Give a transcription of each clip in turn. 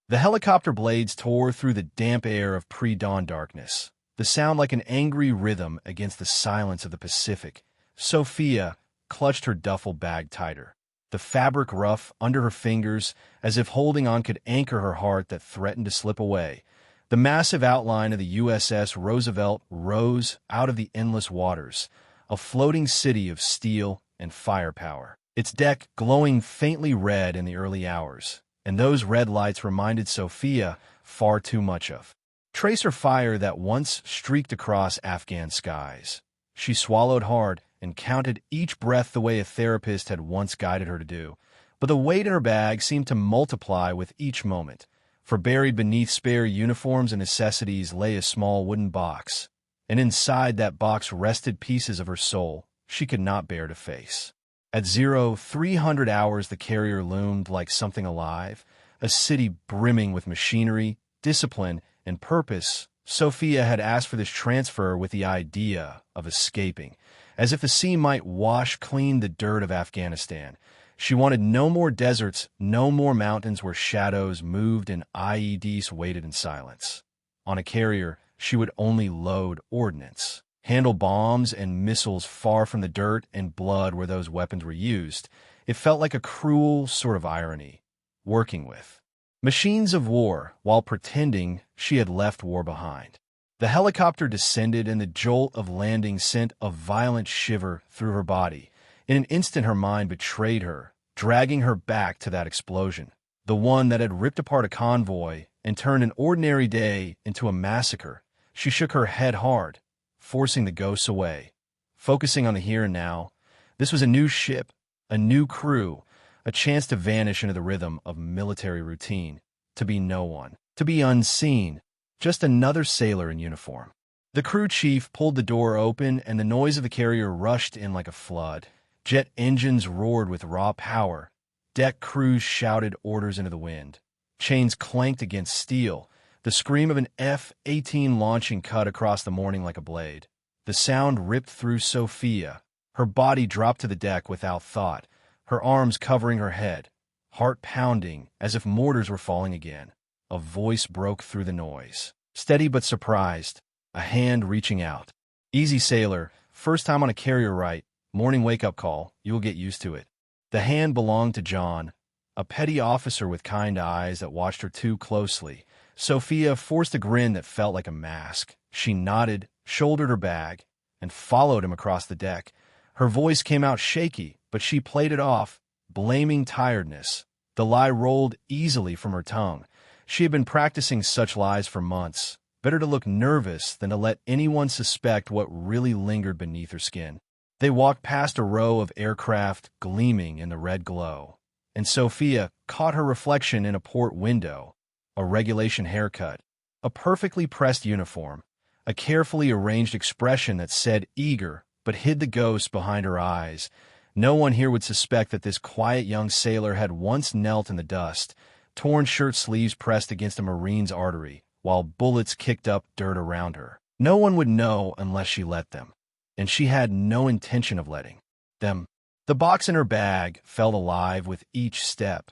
The helicopter blades tore through the damp air of pre-dawn darkness, the sound like an angry rhythm against the silence of the Pacific. Sophia clutched her duffel bag tighter, the fabric rough under her fingers, as if holding on could anchor her heart that threatened to slip away. The massive outline of the USS Roosevelt rose out of the endless waters, a floating city of steel and firepower, its deck glowing faintly red in the early hours, and those red lights reminded Sophia far too much of tracer fire that once streaked across Afghan skies. She swallowed hard and counted each breath the way a therapist had once guided her to do, but the weight in her bag seemed to multiply with each moment, for buried beneath spare uniforms and necessities lay a small wooden box, and inside that box rested pieces of her soul she could not bear to face. At 0300 hours the carrier loomed like something alive, a city brimming with machinery, discipline, and purpose. Sophia had asked for this transfer with the idea of escaping, as if the sea might wash clean the dirt of Afghanistan. She wanted no more deserts, no more mountains where shadows moved and IEDs waited in silence. On a carrier, she would only load ordnance, handle bombs and missiles far from the dirt and blood where those weapons were used. It felt like a cruel sort of irony, working with machines of war while pretending she had left war behind. The helicopter descended, and the jolt of landing sent a violent shiver through her body. In an instant her mind betrayed her, dragging her back to that explosion, the one that had ripped apart a convoy and turned an ordinary day into a massacre. She shook her head hard, forcing the ghosts away, focusing on the here and now. This was a new ship, a new crew, a chance to vanish into the rhythm of military routine, to be no one, to be unseen, just another sailor in uniform. The crew chief pulled the door open, and the noise of the carrier rushed in like a flood. Jet engines roared with raw power. Deck crews shouted orders into the wind. Chains clanked against steel. The scream of an F-18 launching cut across the morning like a blade. The sound ripped through Sophia. Her body dropped to the deck without thought, her arms covering her head, heart pounding as if mortars were falling again. A voice broke through the noise, steady but surprised, a hand reaching out. "Easy, sailor. First time on a carrier, right? Morning wake-up call. You'll get used to it." The hand belonged to John, a petty officer with kind eyes that watched her too closely. Sophia forced a grin that felt like a mask. She nodded, shouldered her bag, and followed him across the deck. Her voice came out shaky, but she played it off, blaming tiredness. The lie rolled easily from her tongue. She had been practicing such lies for months. Better to look nervous than to let anyone suspect what really lingered beneath her skin. They walked past a row of aircraft gleaming in the red glow, and Sophia caught her reflection in a port window, a regulation haircut, a perfectly pressed uniform, a carefully arranged expression that said eager but hid the ghost behind her eyes. No one here would suspect that this quiet young sailor had once knelt in the dust, torn shirt sleeves pressed against a Marine's artery, while bullets kicked up dirt around her. No one would know unless she let them, and she had no intention of letting them. The box in her bag felt alive with each step,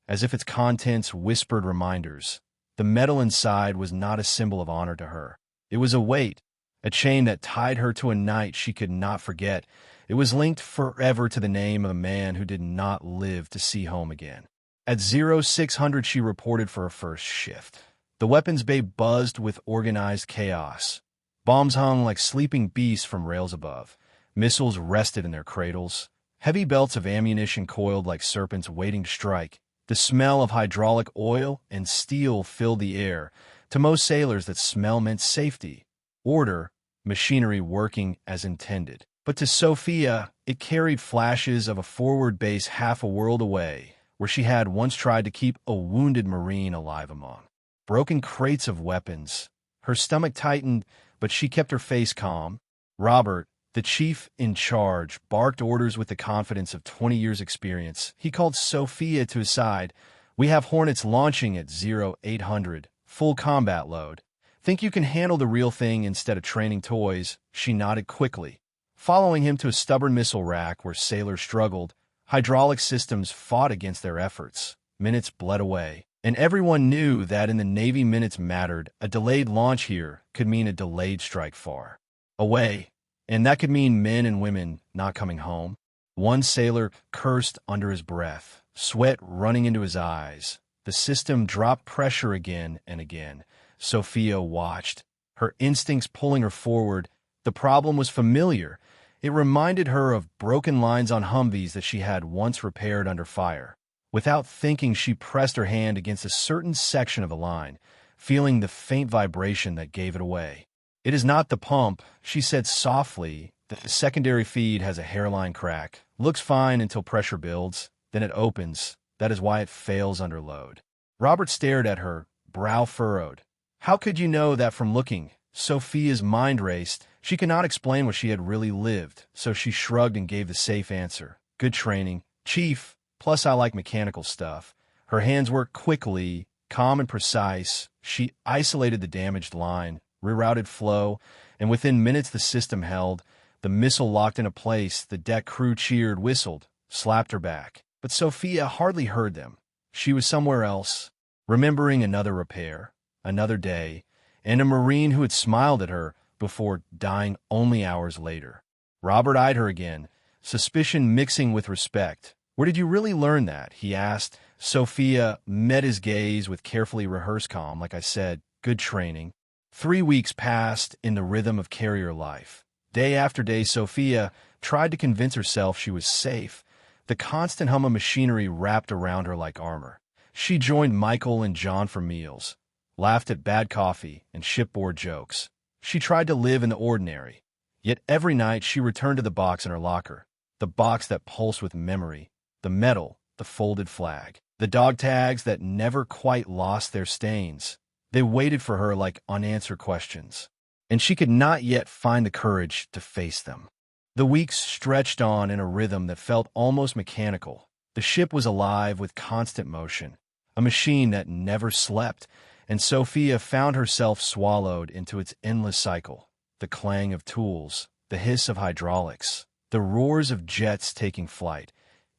as if its contents whispered reminders. The metal inside was not a symbol of honor to her. It was a weight, a chain that tied her to a night she could not forget. It was linked forever to the name of a man who did not live to see home again. At 0600 she reported for her first shift. The weapons bay buzzed with organized chaos. Bombs hung like sleeping beasts from rails above. Missiles rested in their cradles. Heavy belts of ammunition coiled like serpents waiting to strike. The smell of hydraulic oil and steel filled the air. To most sailors, that smell meant safety, order, machinery working as intended. But to Sophia, it carried flashes of a forward base half a world away, where she had once tried to keep a wounded Marine alive among broken crates of weapons. Her stomach tightened, but she kept her face calm. Robert, the chief in charge, barked orders with the confidence of 20 years' experience. He called Sophia to his side. "We have Hornets launching at 0800, full combat load. Think you can handle the real thing instead of training toys?" She nodded quickly, following him to a stubborn missile rack where sailors struggled. Hydraulic systems fought against their efforts. Minutes bled away. And everyone knew that in the Navy minutes mattered. A delayed launch here could mean a delayed strike far away, and that could mean men and women not coming home. One sailor cursed under his breath, sweat running into his eyes. The system dropped pressure again and again. Sophia watched, her instincts pulling her forward. The problem was familiar. It reminded her of broken lines on Humvees that she had once repaired under fire. Without thinking, she pressed her hand against a certain section of a line, feeling the faint vibration that gave it away. "It is not the pump," she said softly. "The secondary feed has a hairline crack. Looks fine until pressure builds. Then it opens. That is why it fails under load." Robert stared at her, brow furrowed. How could you know that from looking? Sophia's mind raced. She could not explain what she had really lived, so she shrugged and gave the safe answer. "Good training, Chief. Plus, I like mechanical stuff." Her hands worked quickly, calm and precise. She isolated the damaged line, rerouted flow, and within minutes the system held. The missile locked into place. The deck crew cheered, whistled, slapped her back. But Sophia hardly heard them. She was somewhere else, remembering another repair, another day, and a Marine who had smiled at her before dying only hours later. Robert eyed her again, suspicion mixing with respect. "Where did you really learn that?" he asked. Sophia met his gaze with carefully rehearsed calm. "Like I said, good training." 3 weeks passed in the rhythm of carrier life. Day after day, Sophia tried to convince herself she was safe. The constant hum of machinery wrapped around her like armor. She joined Michael and John for meals, laughed at bad coffee and shipboard jokes. She tried to live in the ordinary. Yet every night she returned to the box in her locker, the box that pulsed with memory, the medal, the folded flag, the dog tags that never quite lost their stains. They waited for her like unanswered questions, and she could not yet find the courage to face them. The weeks stretched on in a rhythm that felt almost mechanical. The ship was alive with constant motion, a machine that never slept, and Sophia found herself swallowed into its endless cycle. The clang of tools, the hiss of hydraulics, the roars of jets taking flight.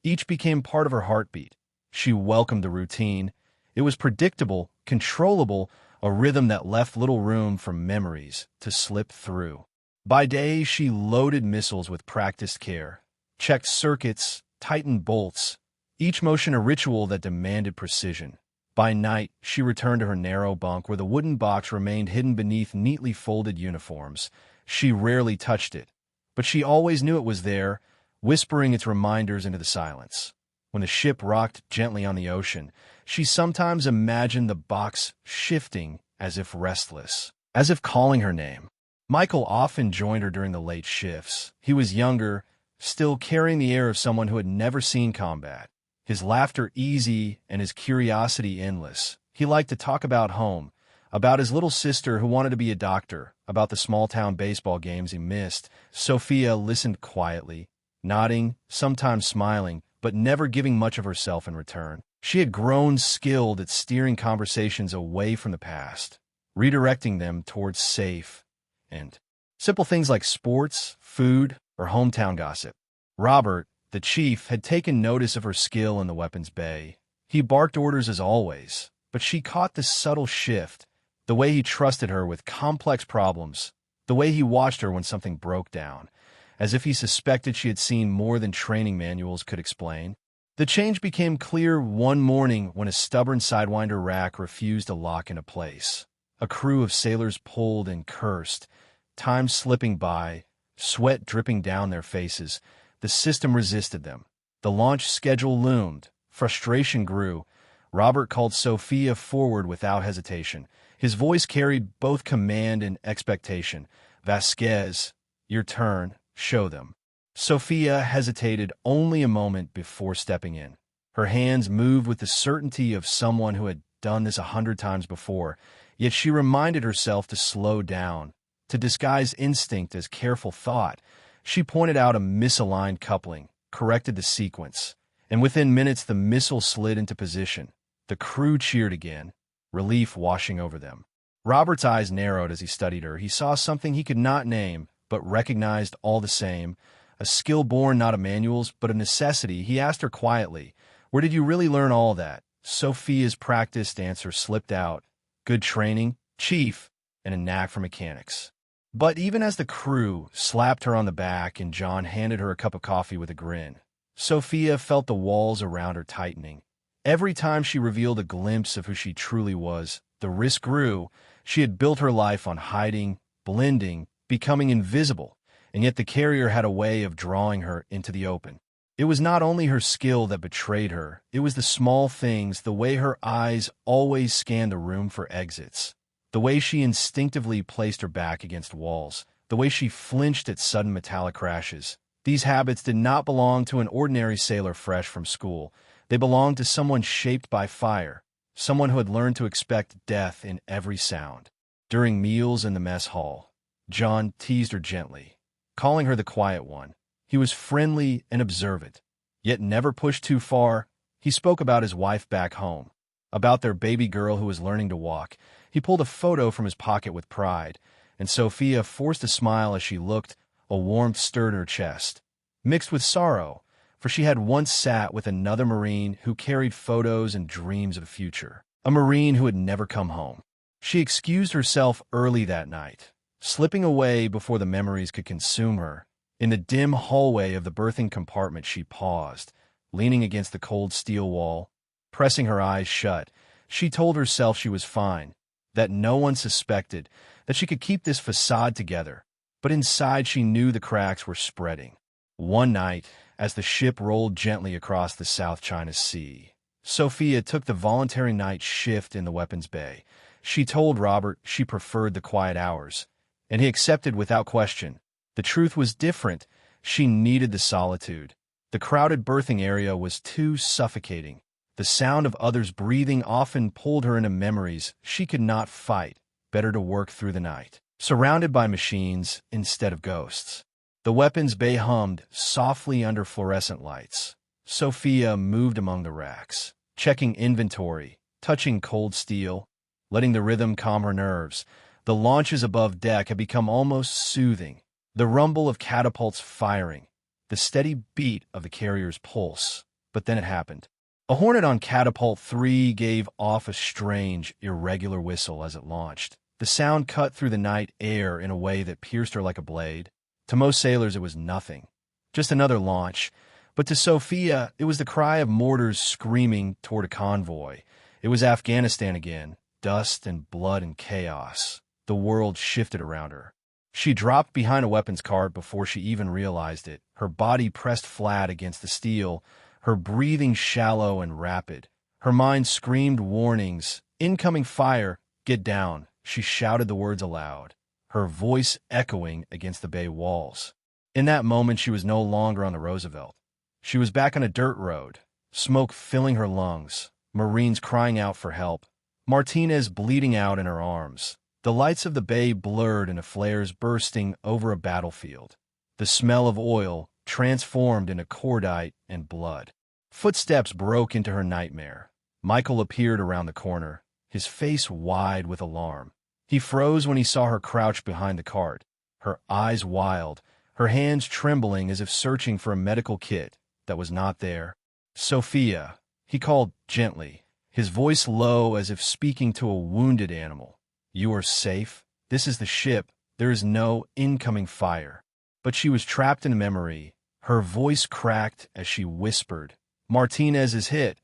Each became part of her heartbeat. She welcomed the routine. It was predictable, controllable, a rhythm that left little room for memories to slip through. By day, she loaded missiles with practiced care, checked circuits, tightened bolts, each motion a ritual that demanded precision. By night, she returned to her narrow bunk where the wooden box remained hidden beneath neatly folded uniforms. She rarely touched it, but she always knew it was there, whispering its reminders into the silence. When the ship rocked gently on the ocean, she sometimes imagined the box shifting as if restless, as if calling her name. Michael often joined her during the late shifts. He was younger, still carrying the air of someone who had never seen combat. His laughter easy and his curiosity endless. He liked to talk about home, about his little sister who wanted to be a doctor, about the small-town baseball games he missed. Sophia listened quietly, nodding, sometimes smiling, but never giving much of herself in return. She had grown skilled at steering conversations away from the past, redirecting them towards safe and simple things like sports, food, or hometown gossip. Robert, the chief, had taken notice of her skill in the weapons bay. He barked orders as always, but she caught the subtle shift, the way he trusted her with complex problems, the way he watched her when something broke down, as if he suspected she had seen more than training manuals could explain. The change became clear one morning when a stubborn Sidewinder rack refused to lock into place. A crew of sailors pulled and cursed, time slipping by, sweat dripping down their faces. The system resisted them. The launch schedule loomed. Frustration grew. Robert called Sophia forward without hesitation. His voice carried both command and expectation. "Vasquez, your turn. Show them." Sophia hesitated only a moment before stepping in. Her hands moved with the certainty of someone who had done this 100 times before, yet she reminded herself to slow down, to disguise instinct as careful thought. She pointed out a misaligned coupling, corrected the sequence, and within minutes the missile slid into position. The crew cheered again, relief washing over them. Robert's eyes narrowed as he studied her. He saw something he could not name, but recognized all the same. A skill born not of manuals, but of necessity. He asked her quietly, "Where did you really learn all that?" Sophia's practiced answer slipped out. Good training, Chief, and a knack for mechanics. But even as the crew slapped her on the back and John handed her a cup of coffee with a grin, Sophia felt the walls around her tightening. Every time she revealed a glimpse of who she truly was, the risk grew. She had built her life on hiding, blending, becoming invisible, and yet the carrier had a way of drawing her into the open. It was not only her skill that betrayed her, it was the small things, the way her eyes always scanned the room for exits, the way she instinctively placed her back against walls, the way she flinched at sudden metallic crashes. These habits did not belong to an ordinary sailor fresh from school. They belonged to someone shaped by fire, someone who had learned to expect death in every sound. During meals in the mess hall, John teased her gently, calling her the quiet one. He was friendly and observant, yet never pushed too far. He spoke about his wife back home, about their baby girl who was learning to walk. He pulled a photo from his pocket with pride, and Sophia forced a smile as she looked. A warmth stirred her chest, mixed with sorrow, for she had once sat with another Marine who carried photos and dreams of the future, a Marine who had never come home. She excused herself early that night, slipping away before the memories could consume her. In the dim hallway of the berthing compartment, she paused, leaning against the cold steel wall, pressing her eyes shut. She told herself she was fine, that no one suspected, that she could keep this facade together. But inside she knew the cracks were spreading. One night, as the ship rolled gently across the South China Sea, Sophia took the voluntary night shift in the weapons bay. She told Robert she preferred the quiet hours, and he accepted without question. The truth was different. She needed the solitude. The crowded berthing area was too suffocating. The sound of others breathing often pulled her into memories she could not fight. Better to work through the night, surrounded by machines instead of ghosts. The weapons bay hummed softly under fluorescent lights. Sophia moved among the racks, checking inventory, touching cold steel, letting the rhythm calm her nerves. The launches above deck had become almost soothing. The rumble of catapults firing, the steady beat of the carrier's pulse. But then it happened. A Hornet on Catapult 3 gave off a strange, irregular whistle as it launched. The sound cut through the night air in a way that pierced her like a blade. To most sailors it was nothing, just another launch. But to Sophia, it was the cry of mortars screaming toward a convoy. It was Afghanistan again, dust and blood and chaos. The world shifted around her. She dropped behind a weapons cart before she even realized it, her body pressed flat against the steel, her breathing shallow and rapid. Her mind screamed warnings. Incoming fire! Get down! She shouted the words aloud, her voice echoing against the bay walls. In that moment she was no longer on the Roosevelt. She was back on a dirt road, smoke filling her lungs, Marines crying out for help, Martinez bleeding out in her arms. The lights of the bay blurred into flares bursting over a battlefield. The smell of oil transformed into cordite and blood. Footsteps broke into her nightmare. Michael appeared around the corner, his face wide with alarm. He froze when he saw her crouched behind the cart, her eyes wild, her hands trembling as if searching for a medical kit that was not there. Sophia, he called gently, his voice low as if speaking to a wounded animal. You are safe. This is the ship. There is no incoming fire. But she was trapped in memory. Her voice cracked as she whispered, Martinez is hit.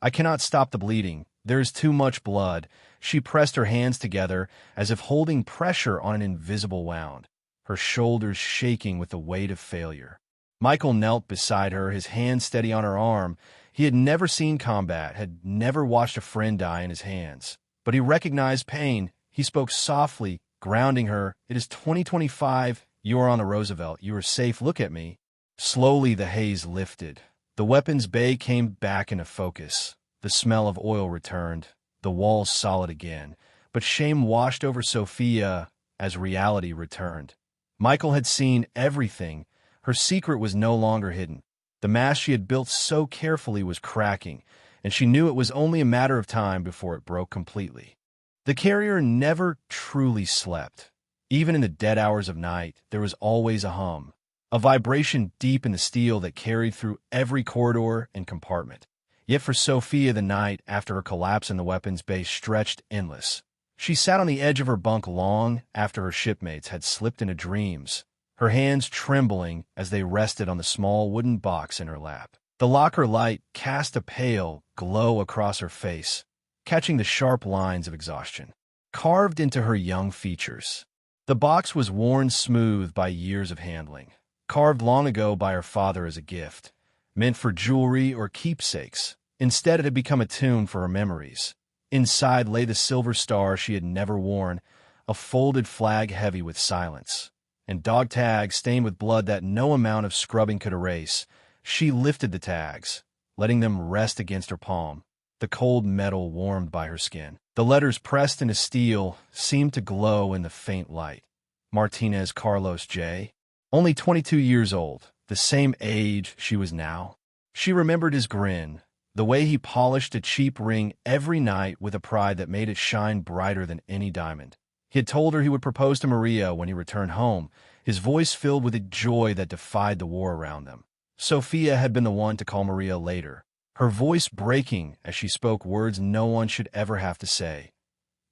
I cannot stop the bleeding. There is too much blood. She pressed her hands together as if holding pressure on an invisible wound, her shoulders shaking with the weight of failure. Michael knelt beside her, his hand steady on her arm. He had never seen combat, had never watched a friend die in his hands. But he recognized pain. He spoke softly, grounding her. It is 2025. You are on the Roosevelt. You are safe. Look at me. Slowly the haze lifted. The weapons bay came back into focus. The smell of oil returned. The walls solid again. But shame washed over Sophia as reality returned. Michael had seen everything. Her secret was no longer hidden. The mast she had built so carefully was cracking, and she knew it was only a matter of time before it broke completely. The carrier never truly slept. Even in the dead hours of night, there was always a hum, a vibration deep in the steel that carried through every corridor and compartment. Yet for Sophia, the night after her collapse in the weapons bay stretched endless. She sat on the edge of her bunk long after her shipmates had slipped into dreams, her hands trembling as they rested on the small wooden box in her lap. The locker light cast a pale glow across her face, catching the sharp lines of exhaustion carved into her young features. The box was worn smooth by years of handling, carved long ago by her father as a gift, meant for jewelry or keepsakes. Instead, it had become a tomb for her memories. Inside lay the silver star she had never worn, a folded flag heavy with silence, and dog tags stained with blood that no amount of scrubbing could erase. She lifted the tags, letting them rest against her palm, the cold metal warmed by her skin. The letters pressed into steel seemed to glow in the faint light. Martinez Carlos J. Only 22 years old, the same age she was now. She remembered his grin, the way he polished a cheap ring every night with a pride that made it shine brighter than any diamond. He had told her he would propose to Maria when he returned home, his voice filled with a joy that defied the war around them. Sophia had been the one to call Maria later, her voice breaking as she spoke words no one should ever have to say.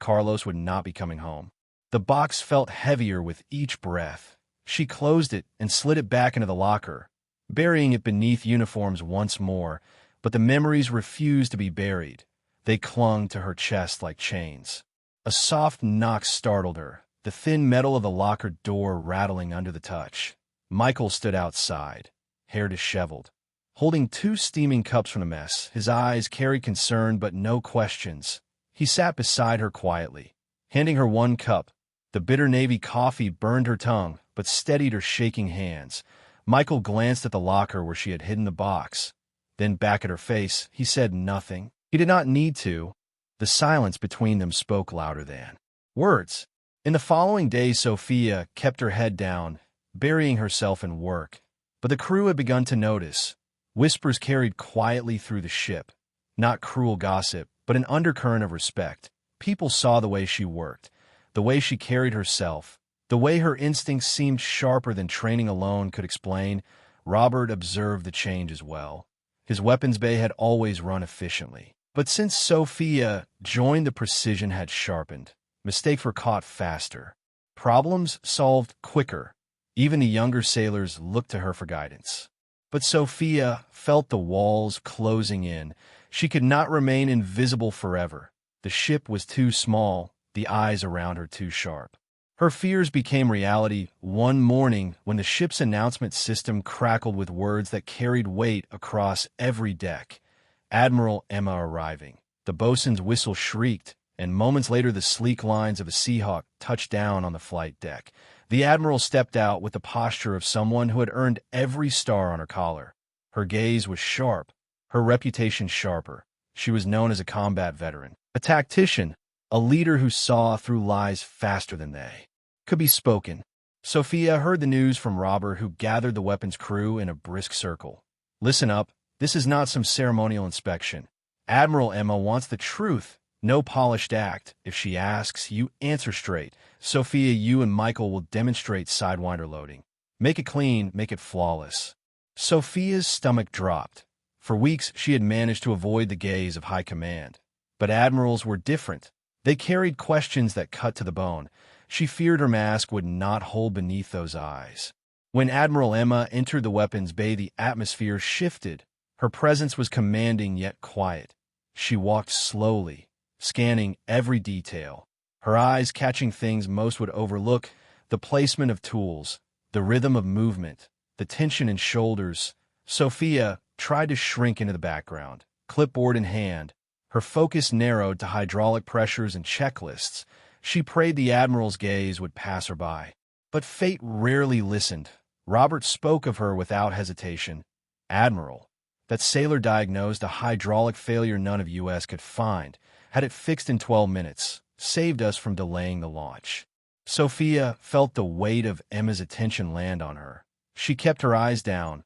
Carlos would not be coming home. The box felt heavier with each breath. She closed it and slid it back into the locker, burying it beneath uniforms once more, but the memories refused to be buried. They clung to her chest like chains. A soft knock startled her, the thin metal of the locker door rattling under the touch. Michael stood outside, hair disheveled, holding 2 steaming cups from the mess. His eyes carried concern but no questions. He sat beside her quietly, handing her 1 cup. The bitter navy coffee burned her tongue, but steadied her shaking hands. Michael glanced at the locker where she had hidden the box. Then back at her face, he said nothing. He did not need to. The silence between them spoke louder than words. In the following days, Sophia kept her head down, burying herself in work. But the crew had begun to notice. Whispers carried quietly through the ship. Not cruel gossip, but an undercurrent of respect. People saw the way she worked, the way she carried herself, the way her instincts seemed sharper than training alone could explain. Robert observed the change as well. His weapons bay had always run efficiently. But since Sophia joined, the precision had sharpened. Mistakes were caught faster. Problems solved quicker. Even the younger sailors looked to her for guidance. But Sophia felt the walls closing in. She could not remain invisible forever. The ship was too small, the eyes around her too sharp. Her fears became reality one morning when the ship's announcement system crackled with words that carried weight across every deck. Admiral Emma arriving. The bosun's whistle shrieked, and moments later the sleek lines of a Seahawk touched down on the flight deck. The Admiral stepped out with the posture of someone who had earned every star on her collar. Her gaze was sharp, her reputation sharper. She was known as a combat veteran, a tactician, a leader who saw through lies faster than they could be spoken. Sophia heard the news from Robert, who gathered the weapons crew in a brisk circle. Listen up, this is not some ceremonial inspection. Admiral Emma wants the truth, no polished act. If she asks, you answer straight. Sophia, you and Michael will demonstrate Sidewinder loading. Make it clean, make it flawless. Sophia's stomach dropped. For weeks, she had managed to avoid the gaze of high command. But admirals were different. They carried questions that cut to the bone. She feared her mask would not hold beneath those eyes. When Admiral Emma entered the weapons bay, the atmosphere shifted. Her presence was commanding yet quiet. She walked slowly, scanning every detail, her eyes catching things most would overlook: the placement of tools, the rhythm of movement, the tension in shoulders. Sophia tried to shrink into the background, clipboard in hand. Her focus narrowed to hydraulic pressures and checklists. She prayed the Admiral's gaze would pass her by. But fate rarely listened. Robert spoke of her without hesitation. Admiral. That sailor diagnosed a hydraulic failure none of U.S. could find, had it fixed in 12 minutes, saved us from delaying the launch. Sophia felt the weight of Emma's attention land on her. She kept her eyes down,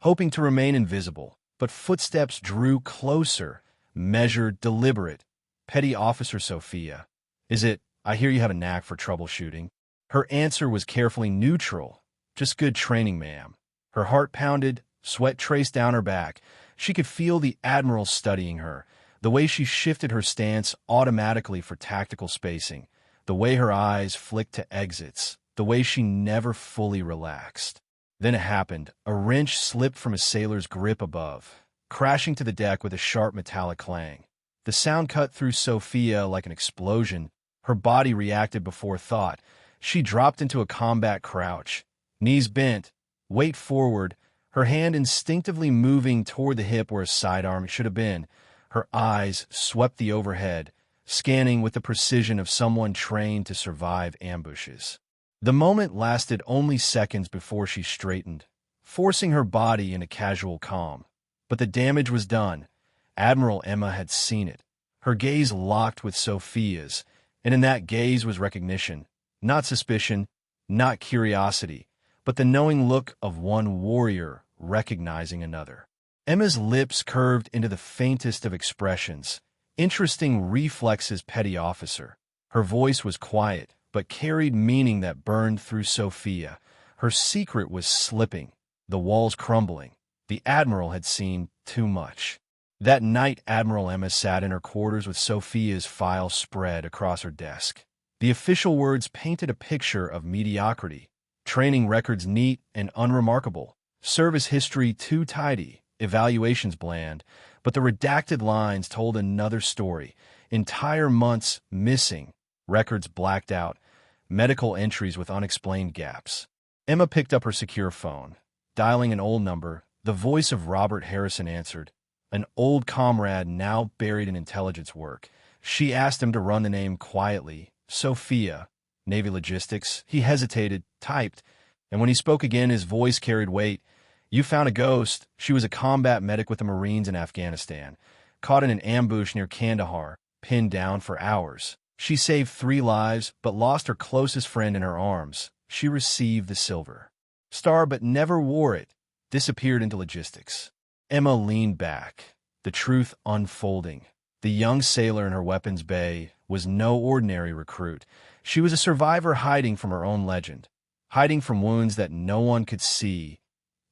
hoping to remain invisible, but footsteps drew closer, measured, deliberate. Petty Officer Sophia. Is it? I hear you have a knack for troubleshooting. Her answer was carefully neutral. Just good training, ma'am. Her heart pounded, sweat traced down her back. She could feel the Admiral studying her, the way she shifted her stance automatically for tactical spacing, the way her eyes flicked to exits, the way she never fully relaxed. Then it happened. A wrench slipped from a sailor's grip above, crashing to the deck with a sharp metallic clang. The sound cut through Sophia like an explosion. Her body reacted before thought. She dropped into a combat crouch, knees bent, weight forward, her hand instinctively moving toward the hip where a sidearm should have been. Her eyes swept the overhead, scanning with the precision of someone trained to survive ambushes. The moment lasted only seconds before she straightened, forcing her body into casual calm. But the damage was done. Admiral Emma had seen it. Her gaze locked with Sophia's, and in that gaze was recognition, not suspicion, not curiosity, but the knowing look of one warrior recognizing another. Emma's lips curved into the faintest of expressions. Interesting reflexes, petty officer. Her voice was quiet, but carried meaning that burned through Sophia. Her secret was slipping, the walls crumbling. The Admiral had seen too much. That night, Admiral Emma sat in her quarters with Sophia's file spread across her desk. The official words painted a picture of mediocrity. Training records neat and unremarkable. Service history too tidy. Evaluations bland. But the redacted lines told another story. Entire months missing. Records blacked out. Medical entries with unexplained gaps. Emma picked up her secure phone. Dialing an old number, the voice of Robert Harrison answered. An old comrade now buried in intelligence work. She asked him to run the name quietly. Sophia, Navy Logistics. He hesitated, typed, and when he spoke again, his voice carried weight. You found a ghost. She was a combat medic with the Marines in Afghanistan, caught in an ambush near Kandahar, pinned down for hours. She saved 3 lives, but lost her closest friend in her arms. She received the Silver Star, but never wore it. Disappeared into logistics. Emma leaned back, the truth unfolding. The young sailor in her weapons bay was no ordinary recruit. She was a survivor hiding from her own legend, hiding from wounds that no one could see.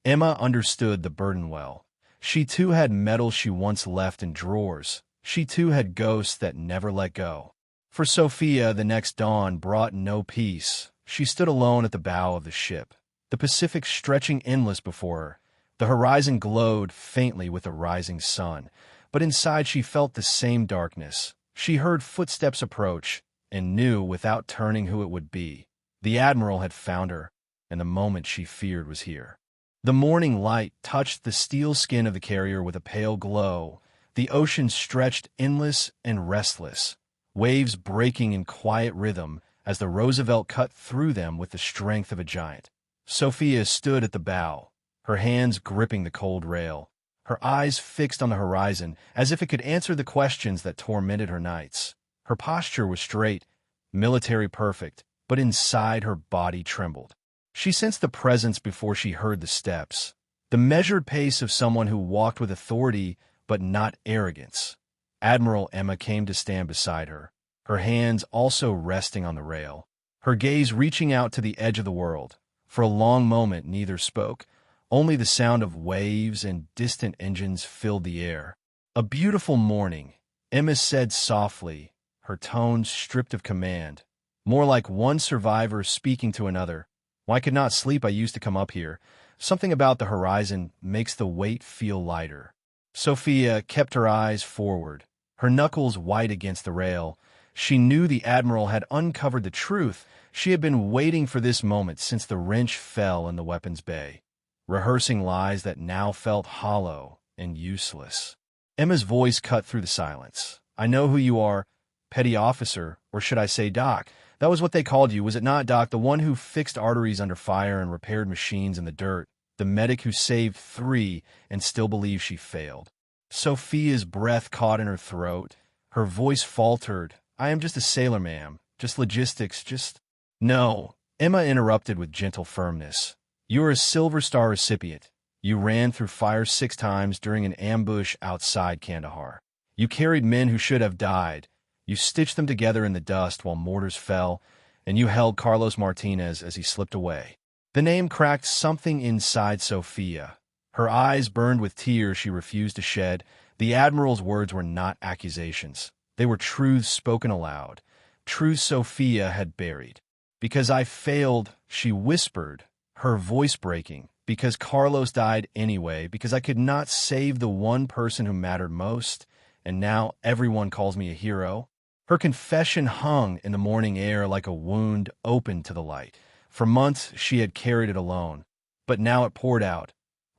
Emma understood the burden well. She too had medals she once left in drawers. She too had ghosts that never let go. For Sophia, the next dawn brought no peace. She stood alone at the bow of the ship, the Pacific stretching endless before her. The horizon glowed faintly with the rising sun, but inside she felt the same darkness. She heard footsteps approach and knew without turning who it would be. The Admiral had found her, and the moment she feared was here. The morning light touched the steel skin of the carrier with a pale glow. The ocean stretched endless and restless, waves breaking in quiet rhythm as the Roosevelt cut through them with the strength of a giant. Sophia stood at the bow, her hands gripping the cold rail, her eyes fixed on the horizon as if it could answer the questions that tormented her nights. Her posture was straight, military perfect, but inside her body trembled. She sensed the presence before she heard the steps, the measured pace of someone who walked with authority but not arrogance. Admiral Emma came to stand beside her, her hands also resting on the rail, her gaze reaching out to the edge of the world. For a long moment neither spoke. Only the sound of waves and distant engines filled the air. A beautiful morning, Emma said softly, her tone stripped of command, more like one survivor speaking to another. When I could not sleep, I used to come up here. Something about the horizon makes the weight feel lighter. Sophia kept her eyes forward, her knuckles white against the rail. She knew the Admiral had uncovered the truth. She had been waiting for this moment since the wrench fell in the weapons bay, rehearsing lies that now felt hollow and useless. Emma's voice cut through the silence. I know who you are, petty officer, or should I say Doc? That was what they called you, was it not, Doc? The one who fixed arteries under fire and repaired machines in the dirt. The medic who saved 3 and still believes she failed. Sophia's breath caught in her throat. Her voice faltered. I am just a sailor, ma'am. Just logistics, just... No. Emma interrupted with gentle firmness. You are a Silver Star recipient. You ran through fire 6 times during an ambush outside Kandahar. You carried men who should have died. You stitched them together in the dust while mortars fell, and you held Carlos Martinez as he slipped away. The name cracked something inside Sophia. Her eyes burned with tears she refused to shed. The Admiral's words were not accusations. They were truths spoken aloud, truths Sophia had buried. "Because I failed," she whispered, her voice breaking. "Because Carlos died anyway, because I could not save the one person who mattered most, and now everyone calls me a hero." Her confession hung in the morning air like a wound opened to the light. For months she had carried it alone, but now it poured out,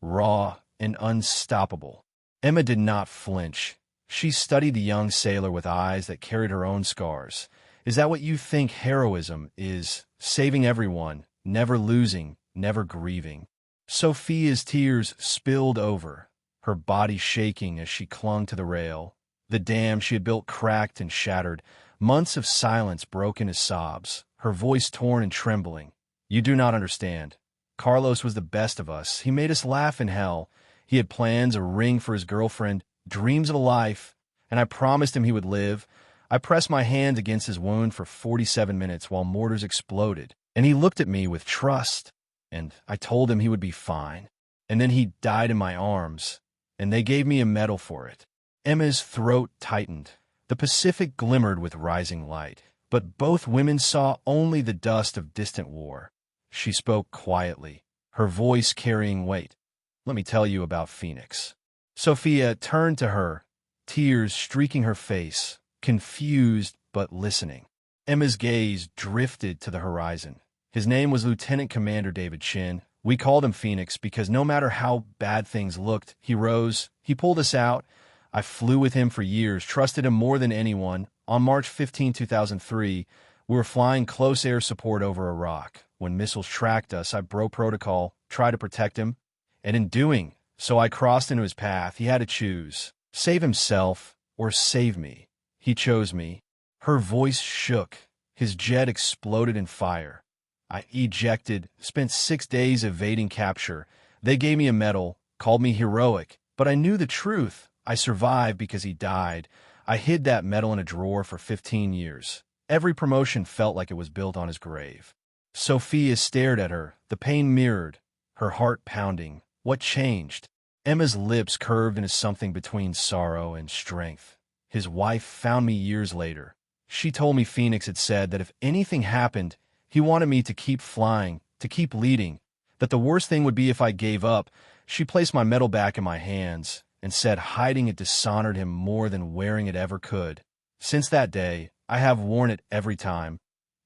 raw and unstoppable. Emma did not flinch. She studied the young sailor with eyes that carried her own scars. "Is that what you think heroism is? Saving everyone, never losing, never grieving?" Sophia's tears spilled over, her body shaking as she clung to the rail. The dam she had built cracked and shattered. Months of silence broke into sobs, her voice torn and trembling. "You do not understand. Carlos was the best of us. He made us laugh in hell. He had plans, a ring for his girlfriend, dreams of a life, and I promised him he would live. I pressed my hand against his wound for 47 minutes while mortars exploded, and he looked at me with trust, and I told him he would be fine. And then he died in my arms, and they gave me a medal for it." Emma's throat tightened. The Pacific glimmered with rising light, but both women saw only the dust of distant war. She spoke quietly, her voice carrying weight. "Let me tell you about Phoenix." Sophia turned to her, tears streaking her face, confused but listening. Emma's gaze drifted to the horizon. "His name was Lieutenant Commander David Chin. We called him Phoenix because no matter how bad things looked, he rose, he pulled us out. I flew with him for years, trusted him more than anyone. On March 15, 2003, we were flying close air support over Iraq. When missiles tracked us, I broke protocol, tried to protect him, and in doing so I crossed into his path. He had to choose, save himself or save me. He chose me." Her voice shook. His jet exploded in fire. "I ejected, spent 6 days evading capture. They gave me a medal, called me heroic, but I knew the truth. I survived because he died. I hid that medal in a drawer for 15 years. Every promotion felt like it was built on his grave." Sophia stared at her, the pain mirrored, her heart pounding. What changed? Emma's lips curved into something between sorrow and strength. "His wife found me years later. She told me Phoenix had said that if anything happened, he wanted me to keep flying, to keep leading, that the worst thing would be if I gave up. She placed my medal back in my hands and said hiding it dishonored him more than wearing it ever could. Since that day, I have worn it every time,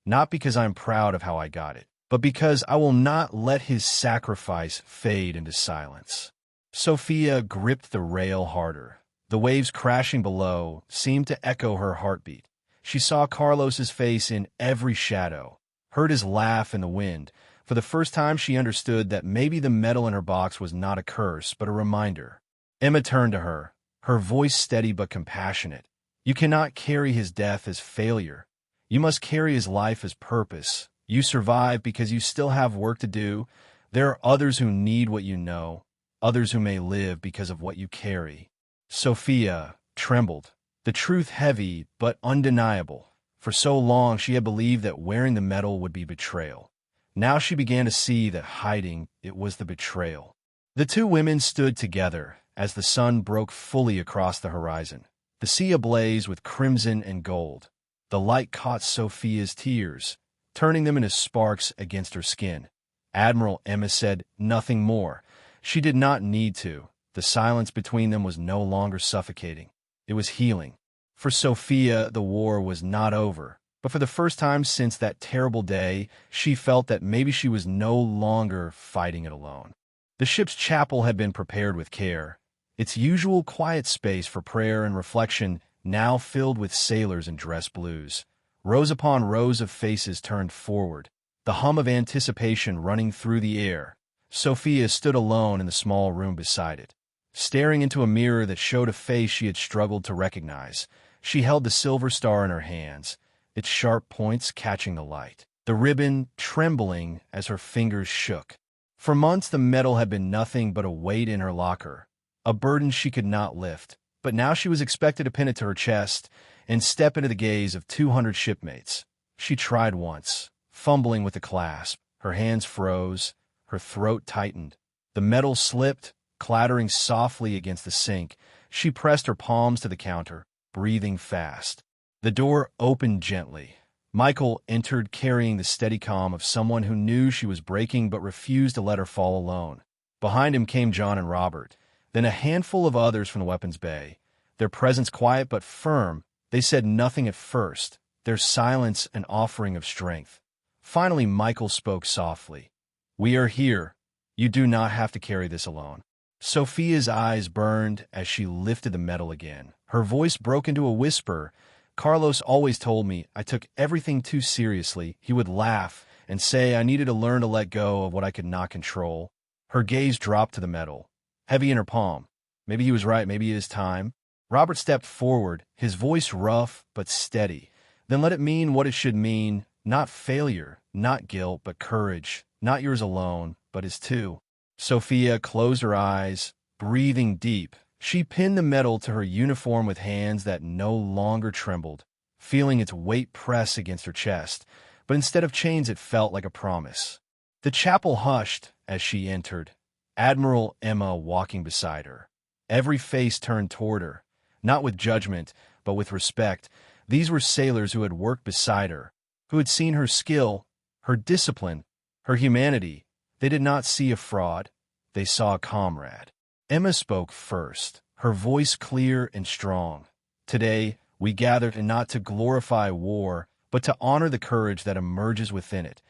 not because I'm proud of how I got it, but because I will not let his sacrifice fade into silence." Sophia gripped the rail harder. The waves crashing below seemed to echo her heartbeat. She saw Carlos's face in every shadow, heard his laugh in the wind. For the first time she understood that maybe the medal in her box was not a curse, but a reminder. Emma turned to her, her voice steady but compassionate. "You cannot carry his death as failure. You must carry his life as purpose. You survive because you still have work to do. There are others who need what you know, others who may live because of what you carry." Sophia trembled, the truth heavy but undeniable. For so long she had believed that wearing the medal would be betrayal. Now she began to see that hiding it was the betrayal. The two women stood together as the sun broke fully across the horizon, the sea ablaze with crimson and gold. The light caught Sophia's tears, turning them into sparks against her skin. Admiral Emma said nothing more. She did not need to. The silence between them was no longer suffocating. It was healing. For Sophia, the war was not over. But for the first time since that terrible day, she felt that maybe she was no longer fighting it alone. The ship's chapel had been prepared with care, its usual quiet space for prayer and reflection now filled with sailors in dress blues. Rows upon rows of faces turned forward, the hum of anticipation running through the air. Sophia stood alone in the small room beside it, staring into a mirror that showed a face she had struggled to recognize. She held the silver star in her hands, its sharp points catching the light, the ribbon trembling as her fingers shook. For months the medal had been nothing but a weight in her locker, a burden she could not lift. But now she was expected to pin it to her chest and step into the gaze of 200 shipmates. She tried once, fumbling with the clasp. Her hands froze, her throat tightened. The medal slipped, Clattering softly against the sink, she pressed her palms to the counter, breathing fast. The door opened gently. Michael entered carrying the steady calm of someone who knew she was breaking but refused to let her fall alone. Behind him came John and Robert, then a handful of others from the weapons bay. Their presence quiet but firm. They said nothing at first, their silence an offering of strength. Finally, Michael spoke softly. "We are here. You do not have to carry this alone." Sophia's eyes burned as she lifted the metal again. Her voice broke into a whisper. "Carlos always told me I took everything too seriously. He would laugh and say I needed to learn to let go of what I could not control." Her gaze dropped to the metal, heavy in her palm. Maybe he was right, maybe it is time. Robert stepped forward, his voice rough but steady. "Then let it mean what it should mean, not failure, not guilt, but courage, not yours alone, but his too." Sophia closed her eyes, breathing deep. She pinned the metal to her uniform with hands that no longer trembled, feeling its weight press against her chest, but instead of chains it felt like a promise. The chapel hushed as she entered, Admiral Emma walking beside her. Every face turned toward her, not with judgment, but with respect. These were sailors who had worked beside her, who had seen her skill, her discipline, her humanity. They did not see a fraud. They saw a comrade. Emma spoke first, her voice clear and strong. "Today, we gathered not to glorify war, but to honor the courage that emerges within it.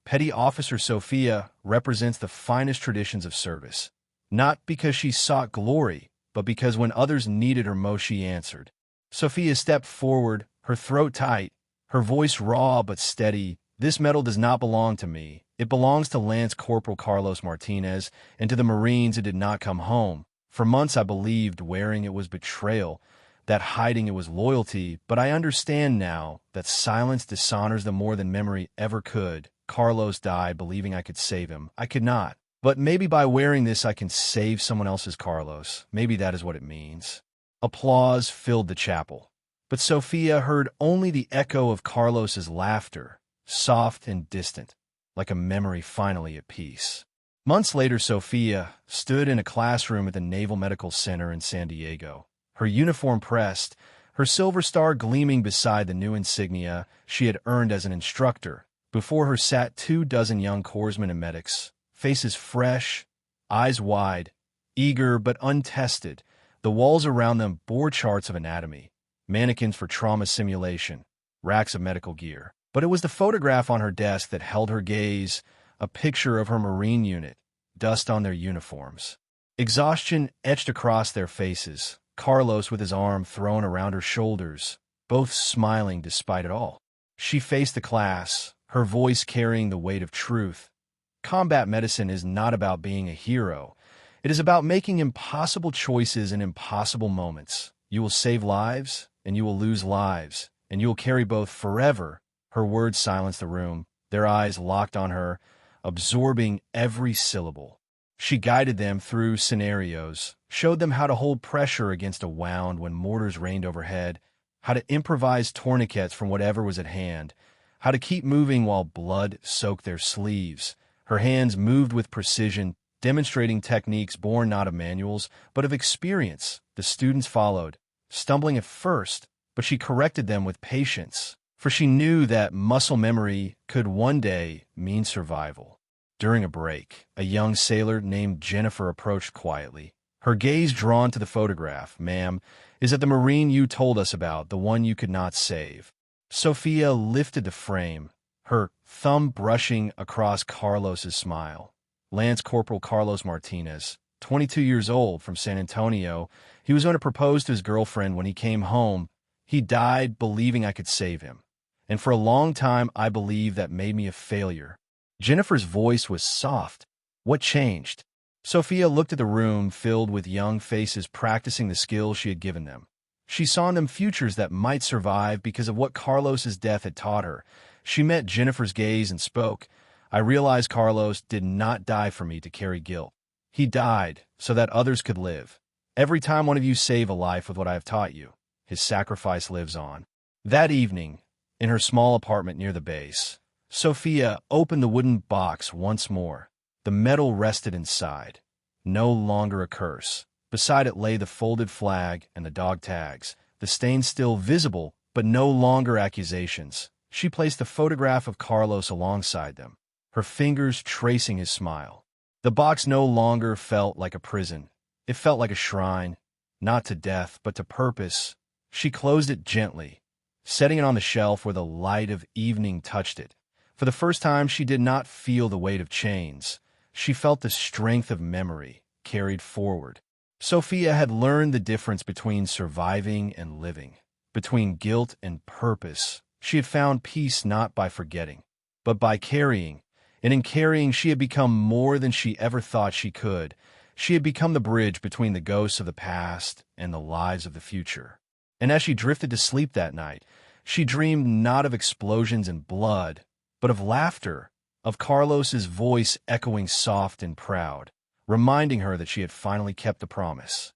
Petty Officer Sophia represents the finest traditions of service, not because she sought glory, but because when others needed her most she answered." Sophia stepped forward, her throat tight, her voice raw but steady. "This medal does not belong to me. It belongs to Lance Corporal Carlos Martinez and to the Marines who did not come home. For months I believed wearing it was betrayal, that hiding it was loyalty, but I understand now that silence dishonors them more than memory ever could. Carlos died believing I could save him. I could not. But maybe by wearing this I can save someone else's Carlos. Maybe that is what it means." Applause filled the chapel, but Sophia heard only the echo of Carlos's laughter, soft and distant, like a memory finally at peace. Months later, Sophia stood in a classroom at the Naval Medical Center in San Diego, her uniform pressed, her silver star gleaming beside the new insignia she had earned as an instructor. Before her sat 24 young corpsmen and medics, faces fresh, eyes wide, eager but untested. The walls around them bore charts of anatomy, mannequins for trauma simulation, racks of medical gear. But it was the photograph on her desk that held her gaze, a picture of her Marine unit, dust on their uniforms. Exhaustion etched across their faces, Carlos with his arm thrown around her shoulders, both smiling despite it all. She faced the class, her voice carrying the weight of truth. Combat medicine is not about being a hero. It is about making impossible choices in impossible moments. You will save lives, and you will lose lives, and you will carry both forever. Her words silenced the room, their eyes locked on her, absorbing every syllable. She guided them through scenarios, showed them how to hold pressure against a wound when mortars rained overhead, how to improvise tourniquets from whatever was at hand, how to keep moving while blood soaked their sleeves. Her hands moved with precision, demonstrating techniques born not of manuals, but of experience. The students followed, stumbling at first, but she corrected them with patience, for she knew that muscle memory could one day mean survival. During a break, a young sailor named Jennifer approached quietly, her gaze drawn to the photograph. "Ma'am, is it the Marine you told us about, the one you could not save?" Sophia lifted the frame, her thumb brushing across Carlos's smile. "Lance Corporal Carlos Martinez, 22 years old, from San Antonio. He was going to propose to his girlfriend when he came home. He died believing I could save him. And for a long time, I believed that made me a failure." Jennifer's voice was soft. "What changed?" Sophia looked at the room filled with young faces practicing the skills she had given them. She saw in them futures that might survive because of what Carlos's death had taught her. She met Jennifer's gaze and spoke. "I realized Carlos did not die for me to carry guilt. He died so that others could live. Every time one of you save a life with what I have taught you, his sacrifice lives on." That evening, in her small apartment near the base, Sophia opened the wooden box once more. The metal rested inside. no longer a curse. Beside it lay the folded flag and the dog tags, the stains still visible, but no longer accusations. She placed the photograph of Carlos alongside them, her fingers tracing his smile. The box no longer felt like a prison. It felt like a shrine, not to death, but to purpose. She closed it gently, setting it on the shelf where the light of evening touched it. For the first time, she did not feel the weight of chains. She felt the strength of memory carried forward. Sophia had learned the difference between surviving and living, between guilt and purpose. She had found peace not by forgetting, but by carrying. And in carrying, she had become more than she ever thought she could. She had become the bridge between the ghosts of the past and the lives of the future. And as she drifted to sleep that night, she dreamed not of explosions and blood, but of laughter, of Carlos's voice echoing soft and proud, reminding her that she had finally kept the promise.